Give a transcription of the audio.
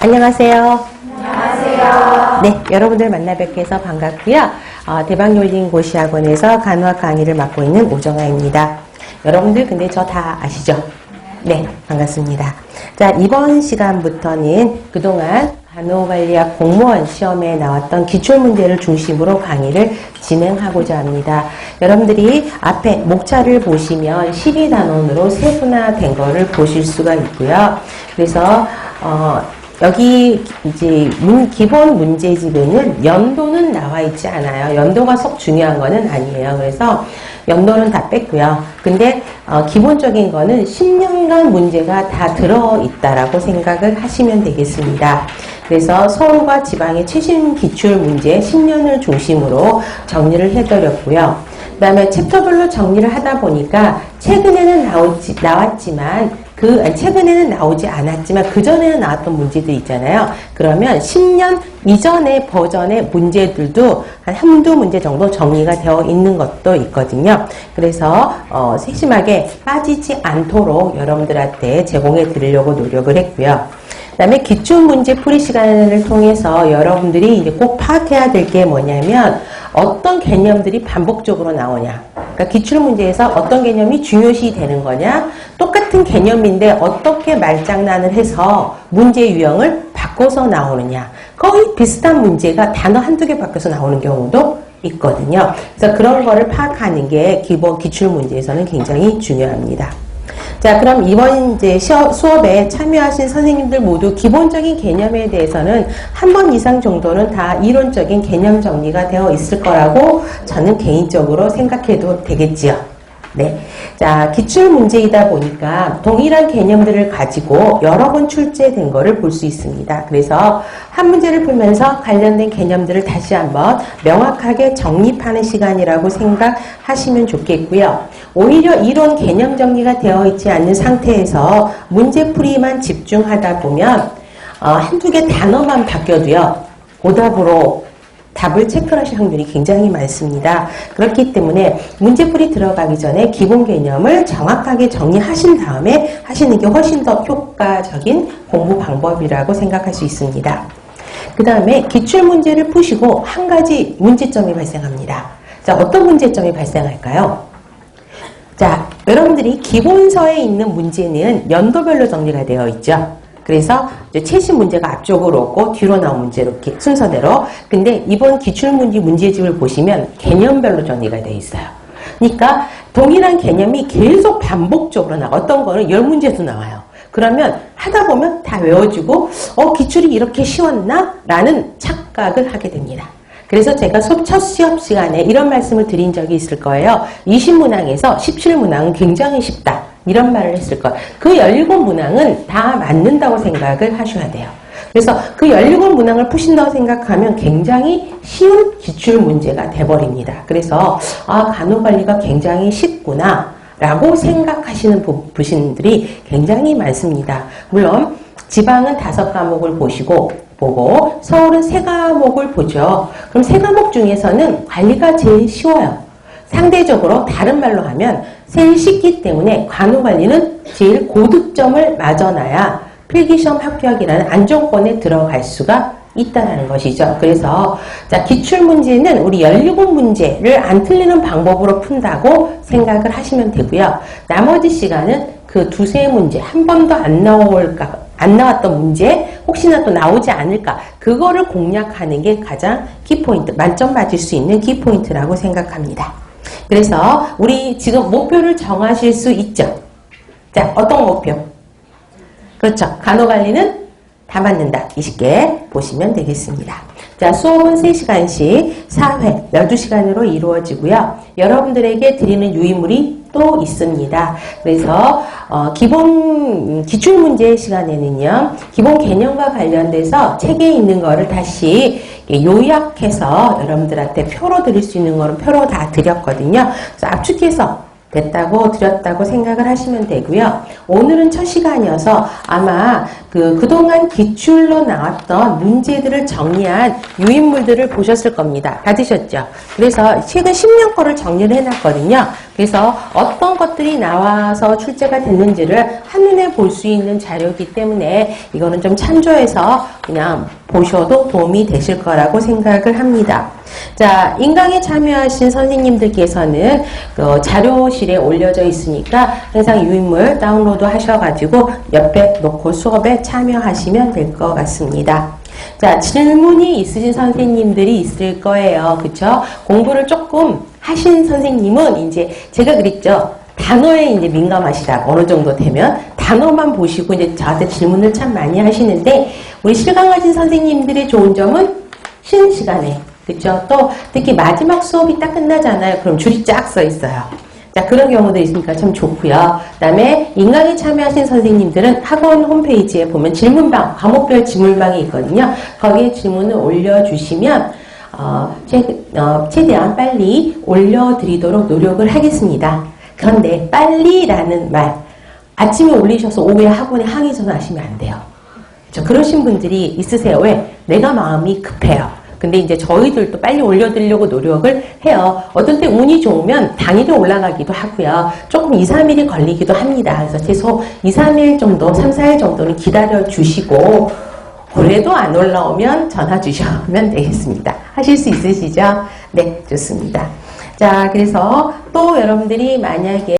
안녕하세요. 안녕하세요. 네, 여러분들 만나 뵙게 해서 반갑고요. 대박요리고시학원에서 간호학 강의를 맡고 있는 오정아입니다. 여러분들 근데 저 다 아시죠? 네, 반갑습니다. 자, 이번 시간부터는 그동안 간호관리학 공무원 시험에 나왔던 기출문제를 중심으로 강의를 진행하고자 합니다. 여러분들이 앞에 목차를 보시면 12단원으로 세분화된 거를 보실 수가 있고요. 그래서 여기 이제 기본 문제집에는 연도는 나와 있지 않아요. 연도가 썩 중요한 거는 아니에요. 그래서 연도는 다 뺐고요. 근데 기본적인 거는 10년간 문제가 다 들어있다라고 생각을 하시면 되겠습니다. 그래서 서울과 지방의 최신 기출 문제 10년을 중심으로 정리를 해드렸고요. 그 다음에 챕터별로 정리를 하다 보니까 최근에는 나왔지만 최근에는 나오지 않았지만 그전에는 나왔던 문제들 있잖아요. 그러면 10년 이전의 버전의 문제들도 한 한두 문제 정도 정리가 되어 있는 것도 있거든요. 그래서 세심하게 빠지지 않도록 여러분들한테 제공해 드리려고 노력을 했고요. 그 다음에 기출문제 풀이 시간을 통해서 여러분들이 이제 꼭 파악해야 될 게 뭐냐면 어떤 개념들이 반복적으로 나오냐. 그러니까 기출문제에서 어떤 개념이 중요시 되는 거냐. 똑같은 개념인데 어떻게 말장난을 해서 문제 유형을 바꿔서 나오느냐. 거의 비슷한 문제가 단어 한두 개 바뀌어서 나오는 경우도 있거든요. 그래서 그런 거를 파악하는 게 기본 기출문제에서는 굉장히 중요합니다. 자, 그럼 이번 이제 수업에 참여하신 선생님들 모두 기본적인 개념에 대해서는 한 번 이상 정도는 다 이론적인 개념 정리가 되어 있을 거라고 저는 개인적으로 생각해도 되겠지요. 네. 자, 기출 문제이다 보니까 동일한 개념들을 가지고 여러 번 출제된 거를 볼 수 있습니다. 그래서 한 문제를 풀면서 관련된 개념들을 다시 한번 명확하게 정립하는 시간이라고 생각하시면 좋겠고요. 오히려 이론 개념 정리가 되어 있지 않는 상태에서 문제풀이만 집중하다 보면 한두 개 단어만 바뀌어도요. 오답으로 답을 체크하실 확률이 굉장히 많습니다. 그렇기 때문에 문제풀이 들어가기 전에 기본 개념을 정확하게 정리하신 다음에 하시는 게 훨씬 더 효과적인 공부 방법이라고 생각할 수 있습니다. 그 다음에 기출문제를 푸시고 한 가지 문제점이 발생합니다. 자, 어떤 문제점이 발생할까요? 자, 여러분들이 기본서에 있는 문제는 연도별로 정리가 되어 있죠. 그래서 이제 최신 문제가 앞쪽으로 오고 뒤로 나온 문제 이렇게 순서대로. 근데 이번 기출문제 문제집을 보시면 개념별로 정리가 되어 있어요. 그러니까 동일한 개념이 계속 반복적으로 나와. 어떤 거는 10문제도 나와요. 그러면 하다 보면 다 외워지고 기출이 이렇게 쉬웠나? 라는 착각을 하게 됩니다. 그래서 제가 첫 시험 시간에 이런 말씀을 드린 적이 있을 거예요. 20문항에서 17문항은 굉장히 쉽다. 이런 말을 했을 거예요. 그 17문항은 다 맞는다고 생각을 하셔야 돼요. 그래서 그 17문항을 푸신다고 생각하면 굉장히 쉬운 기출문제가 돼버립니다. 그래서 간호관리가 굉장히 쉽구나 라고 생각하시는 분들이 굉장히 많습니다. 물론 지방은 5과목을 보고 서울은 3과목을 보죠. 그럼 3과목 중에서는 관리가 제일 쉬워요. 상대적으로 다른 말로 하면 제일 쉽기 때문에 간호관리는 제일 고득점을 맞아놔야 필기시험 합격이라는 안정권에 들어갈 수가 있다는 것이죠. 그래서 자, 기출문제는 우리 17문제를 안 틀리는 방법으로 푼다고 생각을 하시면 되고요. 나머지 시간은 그 두세 문제, 한 번도 안 나왔던 문제, 혹시나 또 나오지 않을까, 그거를 공략하는 게 가장 키포인트, 만점 맞을 수 있는 키포인트라고 생각합니다. 그래서 우리 지금 목표를 정하실 수 있죠. 자, 어떤 목표? 그렇죠. 간호관리는 다 맞는다. 20개 보시면 되겠습니다. 자, 수업은 3시간씩 4회 12시간으로 이루어지고요. 여러분들에게 드리는 유의물이 또 있습니다. 그래서 기본 기출문제 시간에는요. 기본 개념과 관련돼서 책에 있는 거를 다시 요약해서 여러분들한테 표로 드릴 수 있는 거는 표로 다 드렸거든요. 그래서 압축해서 됐다고 드렸다고 생각을 하시면 되고요. 오늘은 첫 시간이어서 아마 그동안 기출로 나왔던 문제들을 정리한 유인물들을 보셨을 겁니다. 받으셨죠? 그래서 최근 10년 거를 정리를 해놨거든요. 그래서 어떤 것들이 나와서 출제가 됐는지를 한눈에 볼 수 있는 자료이기 때문에 이거는 좀 참조해서 그냥 보셔도 도움이 되실 거라고 생각을 합니다. 자, 인강에 참여하신 선생님들께서는 자료실에 올려져 있으니까 항상 유인물 다운로드 하셔가지고 옆에 놓고 수업에 참여하시면 될 것 같습니다. 자, 질문이 있으신 선생님들이 있을 거예요. 그쵸? 공부를 조금 하신 선생님은 이제 제가 그랬죠. 단어에 이제 민감하시다. 어느 정도 되면 단어만 보시고 이제 저한테 질문을 참 많이 하시는데 우리 실강하신 선생님들의 좋은 점은 쉬는 시간에 그쵸? 또 특히 마지막 수업이 딱 끝나잖아요. 그럼 줄이 쫙 써 있어요. 자, 그런 경우도 있으니까 참 좋고요. 그 다음에 인강에 참여하신 선생님들은 학원 홈페이지에 보면 질문방, 과목별 질문방이 있거든요. 거기에 질문을 올려주시면 최대한 빨리 올려드리도록 노력을 하겠습니다. 그런데 빨리라는 말 아침에 올리셔서 오후에 학원에 항의 전화하시면 안 돼요. 그러신 분들이 있으세요. 왜? 내가 마음이 급해요. 근데 이제 저희들도 빨리 올려드리려고 노력을 해요. 어떤 때 운이 좋으면 당일에 올라가기도 하고요. 조금 2, 3일이 걸리기도 합니다. 그래서 최소 2, 3일 정도, 3, 4일 정도는 기다려 주시고 그래도 안 올라오면 전화 주시면 되겠습니다. 하실 수 있으시죠? 네, 좋습니다. 자, 그래서 또 여러분들이 만약에